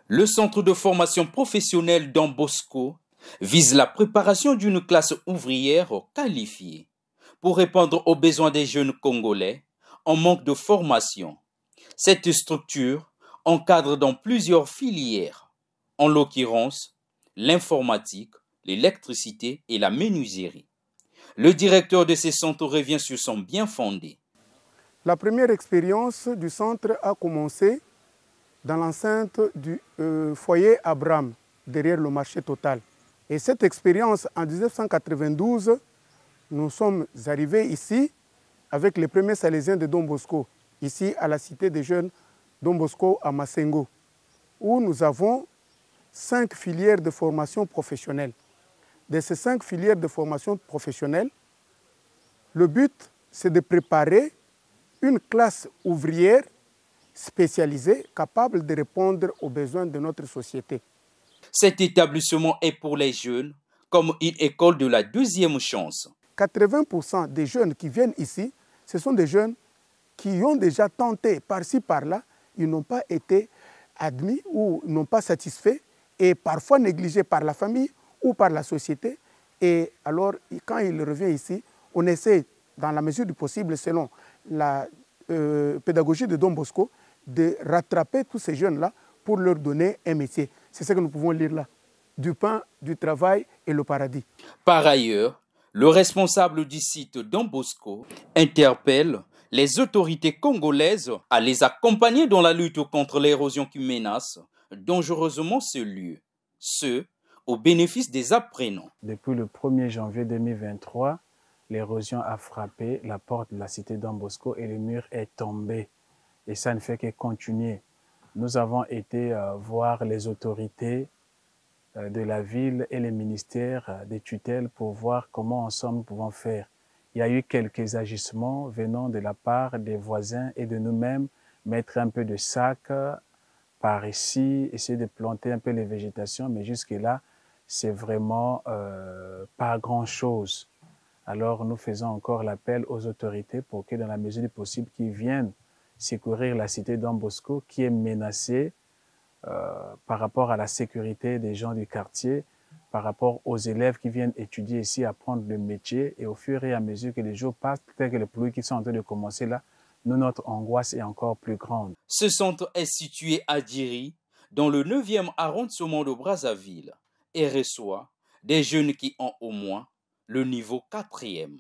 Le centre de formation professionnelle Don Bosco vise la préparation d'une classe ouvrière qualifiée pour répondre aux besoins des jeunes Congolais en manque de formation. Cette structure encadre dans plusieurs filières, en l'occurrence l'informatique, l'électricité et la menuiserie. Le directeur de ces centres revient sur son bien fondé. La première expérience du centre a commencé dans l'enceinte du foyer Abraham, derrière le marché Total. Et cette expérience, en 1992, nous sommes arrivés ici avec les premiers Salésiens de Don Bosco, ici à la cité des jeunes Don Bosco à Massengo, où nous avons 5 filières de formation professionnelle. De ces 5 filières de formation professionnelle, le but, c'est de préparer une classe ouvrière spécialisée, capable de répondre aux besoins de notre société. Cet établissement est pour les jeunes comme une école de la deuxième chance. 80% des jeunes qui viennent ici, ce sont des jeunes qui ont déjà tenté par-ci, par-là, ils n'ont pas été admis ou n'ont pas satisfait et parfois négligés par la famille ou par la société. Et alors, quand ils reviennent ici, on essaie, dans la mesure du possible, selon la pédagogie de Don Bosco, de rattraper tous ces jeunes-là pour leur donner un métier. C'est ce que nous pouvons lire là. Du pain, du travail et le paradis. Par ailleurs, le responsable du site Don Bosco interpelle les autorités congolaises à les accompagner dans la lutte contre l'érosion qui menace dangereusement ce lieu, ce au bénéfice des apprenants. Depuis le 1er janvier 2023, l'érosion a frappé la porte de la cité Don Bosco et le mur est tombé. Et ça ne fait que continuer. Nous avons été voir les autorités de la ville et les ministères des tutelles pour voir comment ensemble nous pouvons faire. Il y a eu quelques agissements venant de la part des voisins et de nous-mêmes, mettre un peu de sac par ici, essayer de planter un peu les végétations, mais jusque-là, c'est vraiment pas grand-chose. Alors nous faisons encore l'appel aux autorités pour que dans la mesure du possible, qu'ils viennent secourir la cité Don Bosco qui est menacée par rapport à la sécurité des gens du quartier, par rapport aux élèves qui viennent étudier ici, apprendre le métier. Et au fur et à mesure que les jours passent, peut-être que les pluies qui sont en train de commencer là, notre angoisse est encore plus grande. Ce centre est situé à Diri, dans le 9e arrondissement de Brazzaville, et reçoit des jeunes qui ont au moins le niveau 4e.